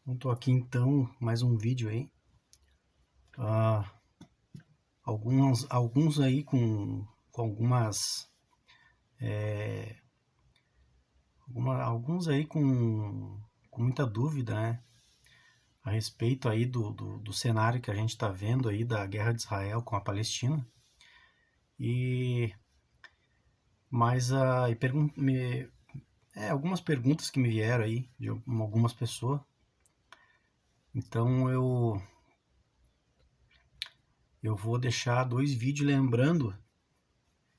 Eu tô aqui então, mais um vídeo aí. Ah, alguns aí com alguns aí com muita dúvida, né? A respeito aí do cenário que a gente está vendo aí da guerra de Israel com a Palestina. E mas e algumas perguntas que me vieram aí de algumas pessoas. Então eu vou deixar dois vídeos lembrando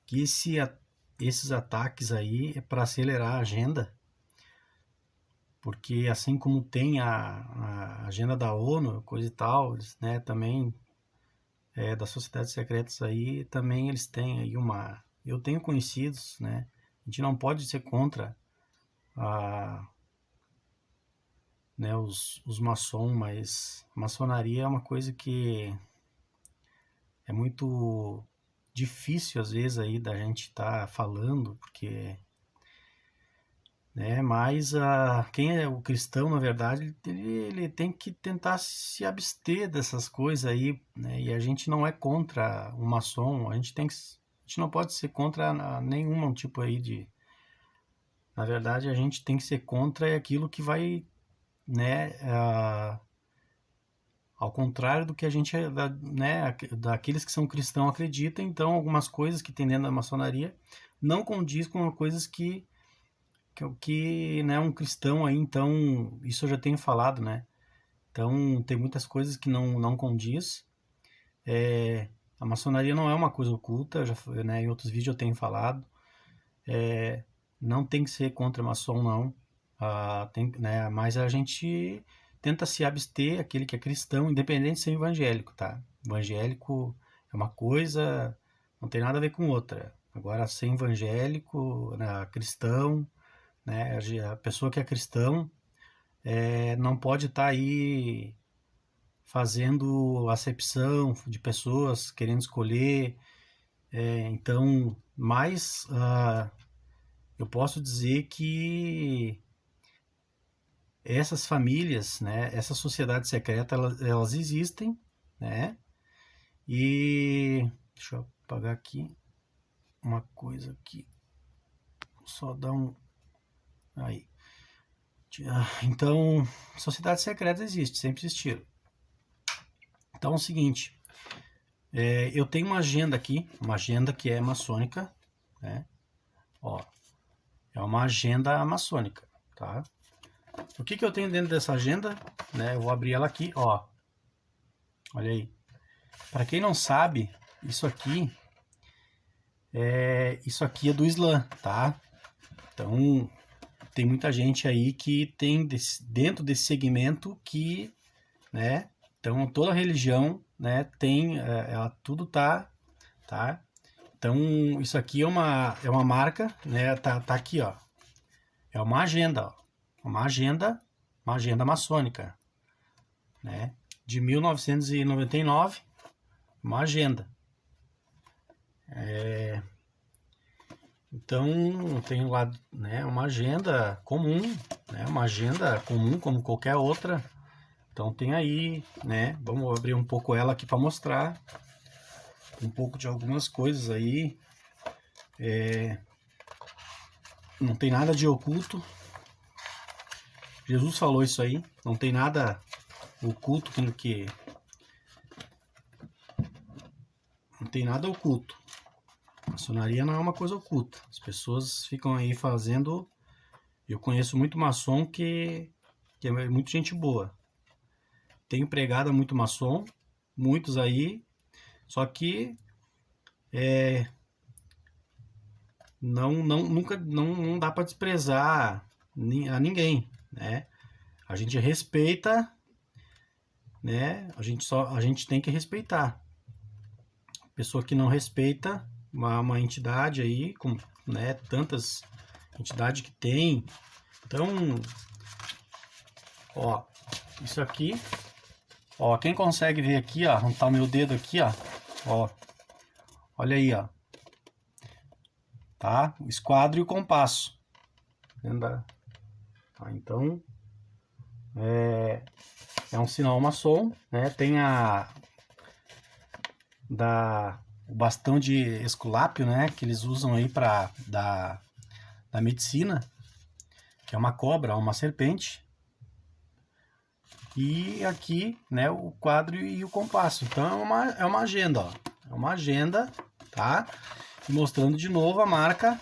que esses ataques aí é para acelerar a agenda, porque assim como tem a agenda da ONU, coisa e tal, né, também das sociedades secretas aí, também eles têm aí eu tenho conhecidos, né, a gente não pode ser contra a, né, os maçons, mas a maçonaria é uma coisa que é muito difícil às vezes aí da gente estar falando, porque né? Mas quem é o cristão, na verdade, ele tem que tentar se abster dessas coisas aí, né? E a gente não é contra o maçom, a gente não pode ser contra nenhum tipo aí de. Na verdade, a gente tem que ser contra aquilo que vai, né? Ao contrário do que a gente, né? Daqueles que são cristãos acreditam, então algumas coisas que tem dentro da maçonaria não condiz com coisas que né, um cristão aí, então, isso eu já tenho falado, né? Então, tem muitas coisas que não condiz. A maçonaria não é uma coisa oculta, né, em outros vídeos eu tenho falado. Não tem que ser contra maçom, não. Né, mas a gente tenta se abster, aquele que é cristão, independente de ser evangélico, tá? Evangélico é uma coisa, não tem nada a ver com outra. Agora, ser evangélico, né, cristão, né, a pessoa que é cristão não pode estar aí fazendo acepção de pessoas, querendo escolher. Então, mas eu posso dizer que essas famílias, né, essa sociedade secreta, elas existem, né? E deixa eu apagar aqui uma coisa aqui, só dar um aí. Então, sociedades secretas existem, sempre existiram. Então é o seguinte, eu tenho uma agenda aqui, uma agenda que é maçônica, né? Ó, é uma agenda maçônica, tá? O que eu tenho dentro dessa agenda, né? Eu vou abrir ela aqui, ó. Olha aí. Para quem não sabe, isso aqui é do Islã, tá? Então, tem muita gente aí que tem dentro desse segmento que, né? Então, toda religião, né? Tem, ela tudo tá? Então, isso aqui é uma marca, né? Tá aqui, ó. É uma agenda, ó. Uma agenda maçônica, né? De 1999, uma agenda. Então, tem lá, né, uma agenda comum, né? Uma agenda comum como qualquer outra. Então tem aí, né? Vamos abrir um pouco ela aqui para mostrar um pouco de algumas coisas aí. Não tem nada de oculto. Jesus falou isso aí. Não tem nada oculto que não tem nada oculto. A maçonaria não é uma coisa oculta. As pessoas ficam aí fazendo. Eu conheço muito maçom que é muito gente boa. Tenho pregado muito maçom, muitos aí, só que não dá para desprezar a ninguém, né? A gente respeita, né? A gente tem que respeitar. Pessoa que não respeita uma entidade aí, com, né, tantas entidades que tem. Então, ó, isso aqui, ó, quem consegue ver aqui, ó, onde tá o meu dedo aqui, ó, olha aí, ó, tá? O esquadro e o compasso. Tá, então, é um sinal maçom, né? Tem o bastão de Esculápio, né? Que eles usam aí da medicina, que é uma cobra, uma serpente. E aqui, né, o quadro e o compasso. Então é uma agenda, ó. É uma agenda, tá? E mostrando de novo a marca.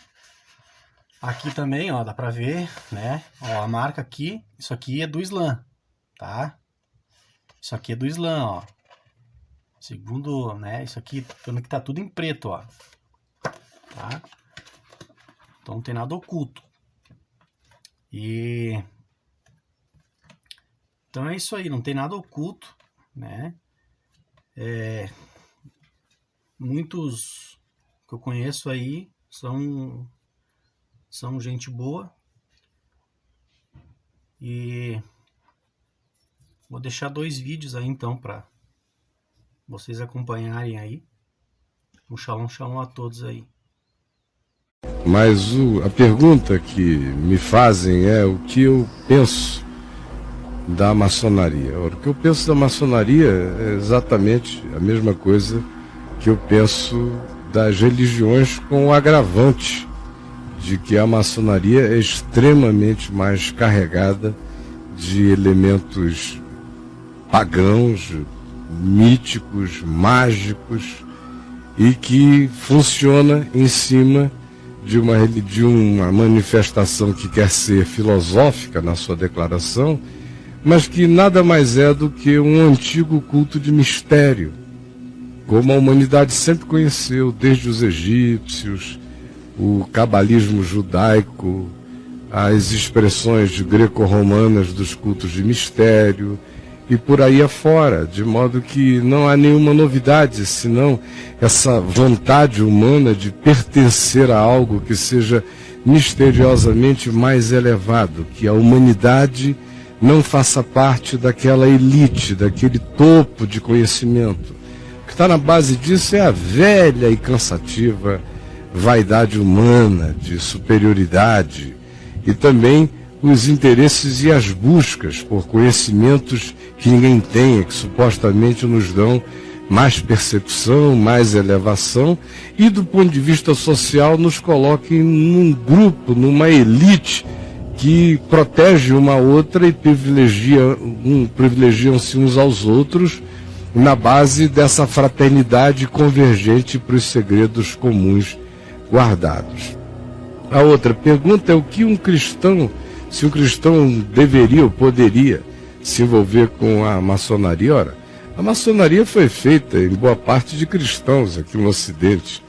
Aqui também, ó, dá pra ver, né? Ó, a marca aqui, isso aqui é do Islã, tá? Isso aqui é do Islã, ó. Segundo, né, isso aqui, falando que tá tudo em preto, ó. Tá? Então não tem nada oculto. Então é isso aí, não tem nada oculto, né? Muitos que eu conheço aí são gente boa. E vou deixar 2 vídeos aí então para vocês acompanharem aí. Um shalom a todos aí. Mas a pergunta que me fazem é o que eu penso da maçonaria. O que eu penso da maçonaria é exatamente a mesma coisa que eu penso das religiões, com o agravante de que a maçonaria é extremamente mais carregada de elementos pagãos, míticos, mágicos, e que funciona em cima de uma manifestação que quer ser filosófica na sua declaração, mas que nada mais é do que um antigo culto de mistério, como a humanidade sempre conheceu, desde os egípcios, o cabalismo judaico, as expressões greco-romanas dos cultos de mistério, e por aí afora, de modo que não há nenhuma novidade, senão essa vontade humana de pertencer a algo que seja misteriosamente mais elevado, que a humanidade não faça parte daquela elite, daquele topo de conhecimento. O que está na base disso é a velha e cansativa vaidade humana, de superioridade, e também os interesses e as buscas por conhecimentos que ninguém tem, que supostamente nos dão mais percepção, mais elevação, e do ponto de vista social nos coloquem num grupo, numa elite que protege uma outra e privilegiam-se uns aos outros na base dessa fraternidade convergente para os segredos comuns guardados. A outra pergunta é o que um cristão, se um cristão deveria ou poderia se envolver com a maçonaria. Ora, a maçonaria foi feita em boa parte de cristãos aqui no Ocidente.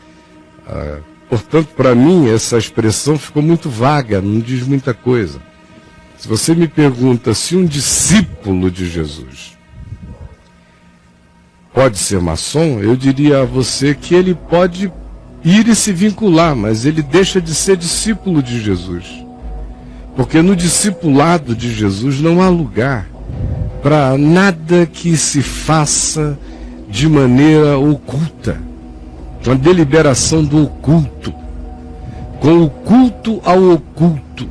Portanto, para mim, essa expressão ficou muito vaga, não diz muita coisa. Se você me pergunta se um discípulo de Jesus pode ser maçom, eu diria a você que ele pode ir e se vincular, mas ele deixa de ser discípulo de Jesus. Porque no discipulado de Jesus não há lugar para nada que se faça de maneira oculta, com a deliberação do oculto, com o culto ao oculto,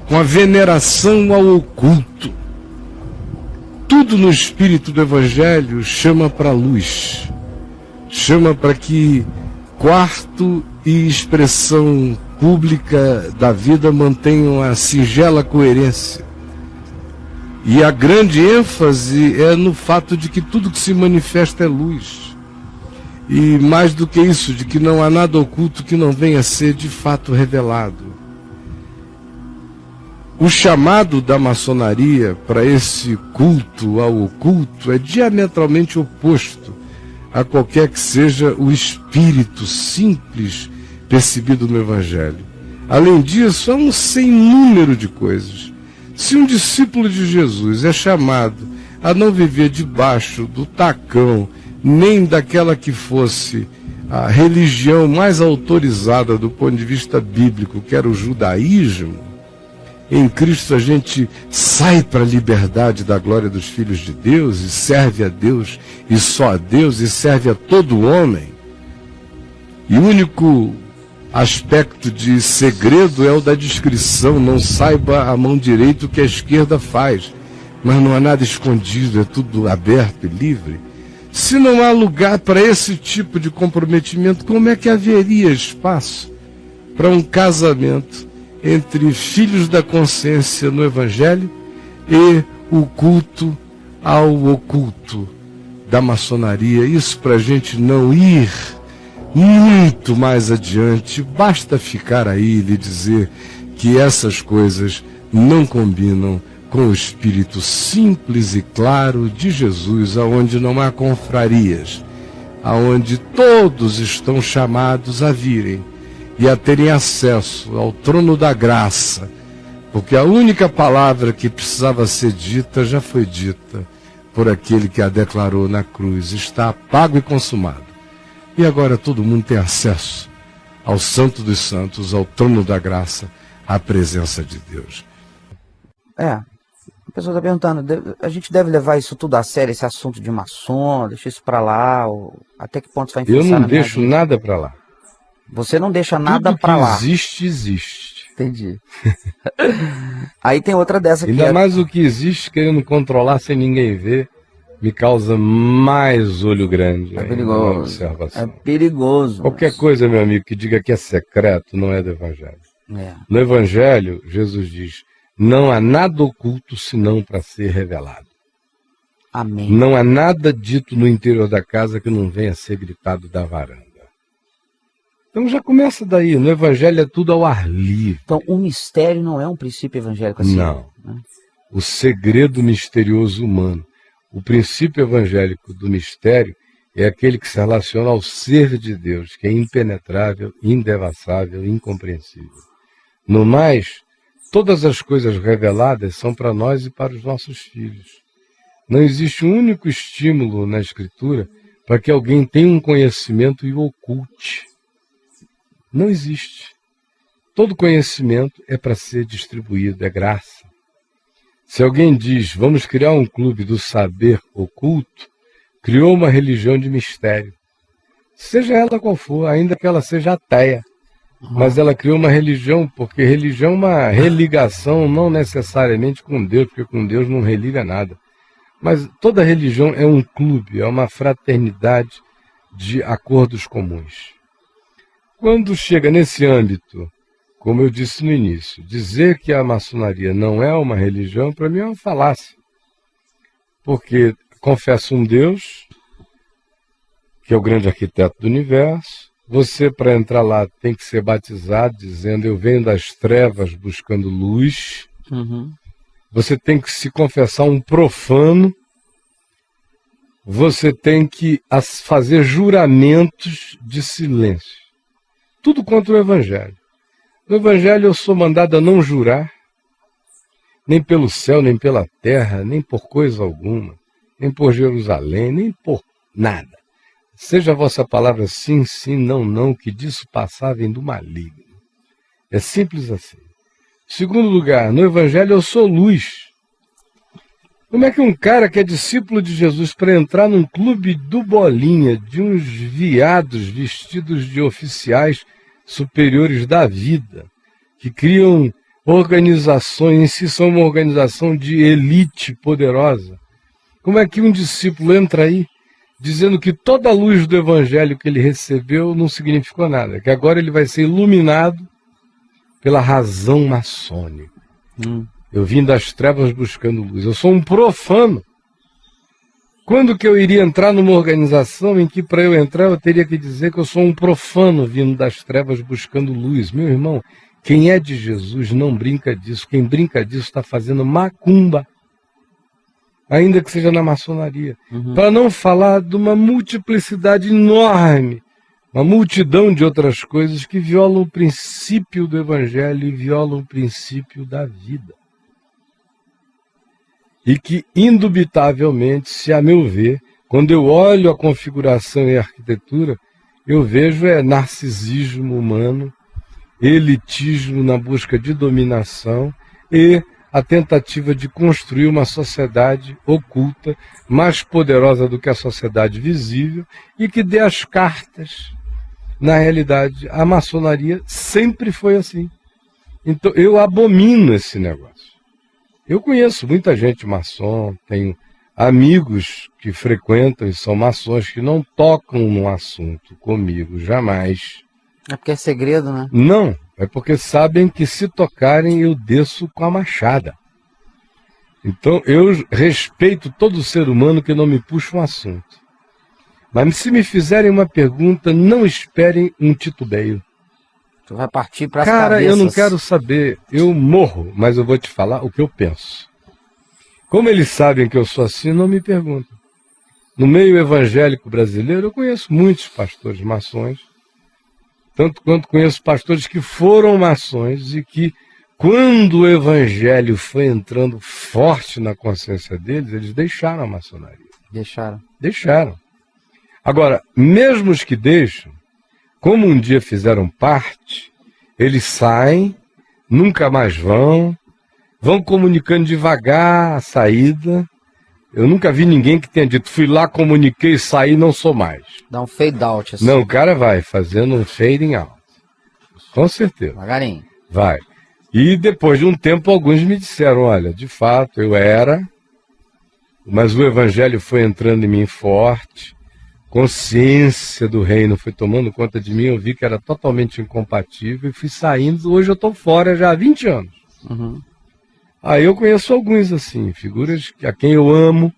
com a veneração ao oculto. Tudo no espírito do Evangelho chama para a luz, chama para que quarto e expressão pública da vida mantenham a singela coerência. E a grande ênfase é no fato de que tudo que se manifesta é luz. E mais do que isso, de que não há nada oculto que não venha a ser de fato revelado. O chamado da maçonaria para esse culto ao oculto é diametralmente oposto a qualquer que seja o espírito simples percebido no Evangelho. Além disso, há um sem número de coisas. Se um discípulo de Jesus é chamado a não viver debaixo do tacão, nem daquela que fosse a religião mais autorizada do ponto de vista bíblico, que era o judaísmo, em Cristo a gente sai para a liberdade da glória dos filhos de Deus e serve a Deus e só a Deus e serve a todo homem. E o único aspecto de segredo é o da discrição, não saiba a mão direita o que a esquerda faz. mas não há nada escondido, é tudo aberto e livre. Se não há lugar para esse tipo de comprometimento, como é que haveria espaço para um casamento entre filhos da consciência no Evangelho e o culto ao oculto da maçonaria? Isso para a gente não ir muito mais adiante, basta ficar aí e lhe dizer que essas coisas não combinam com o espírito simples e claro de Jesus, aonde não há confrarias, aonde todos estão chamados a virem e a terem acesso ao trono da graça, porque a única palavra que precisava ser dita já foi dita por aquele que a declarou na cruz: está pago e consumado. E agora todo mundo tem acesso ao Santo dos Santos, ao trono da graça, à presença de Deus. A pessoa está perguntando, a gente deve levar isso tudo a sério, esse assunto de maçom, deixa isso para lá, ou até que ponto vai influenciar? Eu não deixo nada para lá. Você não deixa nada para lá? Existe. Entendi. Aí tem outra dessa aqui. Ainda mais o que existe querendo controlar sem ninguém ver, me causa mais olho grande. É perigoso. É perigoso. Qualquer coisa, meu amigo, que diga que é secreto, não é do Evangelho. No Evangelho, Jesus diz: não há nada oculto senão para ser revelado. Amém. Não há nada dito no interior da casa que não venha a ser gritado da varanda. Então já começa daí. No Evangelho é tudo ao ar livre. Então o mistério não é um princípio evangélico assim? Não. Né? O segredo misterioso humano. O princípio evangélico do mistério é aquele que se relaciona ao ser de Deus, que é impenetrável, indevassável, incompreensível. No mais, todas as coisas reveladas são para nós e para os nossos filhos. Não existe um único estímulo na Escritura para que alguém tenha um conhecimento e o oculte. Não existe. Todo conhecimento é para ser distribuído, é graça. Se alguém diz, vamos criar um clube do saber oculto, criou uma religião de mistério. Seja ela qual for, ainda que ela seja ateia. Mas ela criou uma religião, porque religião é uma religação, não necessariamente com Deus, porque com Deus não religa nada. Mas toda religião é um clube, é uma fraternidade de acordos comuns. Quando chega nesse âmbito, como eu disse no início, dizer que a maçonaria não é uma religião, para mim é uma falácia. Porque confessa um Deus, que é o grande arquiteto do universo. Você, para entrar lá, tem que ser batizado, dizendo, eu venho das trevas buscando luz. Você tem que se confessar um profano. Você tem que fazer juramentos de silêncio. Tudo contra o Evangelho. No Evangelho eu sou mandado a não jurar, nem pelo céu, nem pela terra, nem por coisa alguma, nem por Jerusalém, nem por nada. Seja a vossa palavra sim, sim, não, não, que disso passar vem do maligno. É simples assim. Segundo lugar, no Evangelho eu sou luz. Como é que um cara que é discípulo de Jesus, para entrar num clube do Bolinha, de uns viados vestidos de oficiais superiores da vida, que criam organizações, em si são uma organização de elite poderosa, como é que um discípulo entra aí dizendo que toda a luz do Evangelho que ele recebeu não significou nada, que agora ele vai ser iluminado pela razão maçônica? Eu vim das trevas buscando luz. Eu sou um profano. Quando que eu iria entrar numa organização em que, para eu entrar, eu teria que dizer que eu sou um profano vindo das trevas buscando luz? Meu irmão, quem é de Jesus não brinca disso. Quem brinca disso está fazendo macumba, ainda que seja na maçonaria. Para não falar de uma multiplicidade enorme, uma multidão de outras coisas que violam o princípio do Evangelho e violam o princípio da vida. E que, indubitavelmente, se a meu ver, quando eu olho a configuração e a arquitetura, eu vejo narcisismo humano, elitismo na busca de dominação e a tentativa de construir uma sociedade oculta, mais poderosa do que a sociedade visível, e que dê as cartas. Na realidade, a maçonaria sempre foi assim. Então, eu abomino esse negócio. Eu conheço muita gente maçom, tenho amigos que frequentam e são maçons que não tocam no assunto comigo, jamais. É porque é segredo, né? Não, é porque sabem que se tocarem eu desço com a machada. Então eu respeito todo ser humano que não me puxa um assunto. Mas se me fizerem uma pergunta, não esperem um titubeio. Tu vai partir para as Cara, cabeças. eu não quero saber, eu morro, mas eu vou te falar o que eu penso. Como eles sabem que eu sou assim, não me perguntam. No meio evangélico brasileiro, eu conheço muitos pastores maçons, tanto quanto conheço pastores que foram maçons e que, quando o evangelho foi entrando forte na consciência deles, eles deixaram a maçonaria. Deixaram. Deixaram. Agora, mesmo os que deixam, como um dia fizeram parte, eles saem, nunca mais vão comunicando devagar a saída. Eu nunca vi ninguém que tenha dito, fui lá, comuniquei, saí, não sou mais. Dá um fade out assim. Não, o cara vai fazendo um fading out. Com certeza. Devagarinho. Vai. E depois de um tempo, alguns me disseram, olha, de fato, eu era, mas o evangelho foi entrando em mim forte, consciência do reino foi tomando conta de mim, eu vi que era totalmente incompatível e fui saindo, hoje eu estou fora já há 20 anos. Uhum. Aí eu conheço alguns assim, figuras a quem eu amo,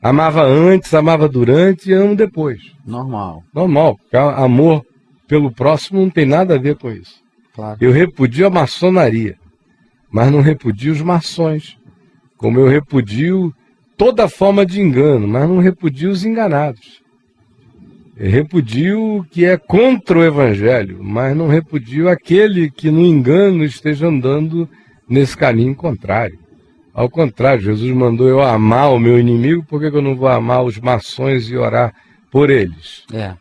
amava antes, amava durante e amo depois. Normal. Normal, porque amor pelo próximo não tem nada a ver com isso. Claro. Eu repudio a maçonaria, mas não repudio os maçons, como eu repudio toda forma de engano, mas não repudio os enganados. Eu repudio o que é contra o evangelho, mas não repudio aquele que no engano esteja andando nesse caminho contrário. Ao contrário, Jesus mandou eu amar o meu inimigo, por que eu não vou amar os maçons e orar por eles? É.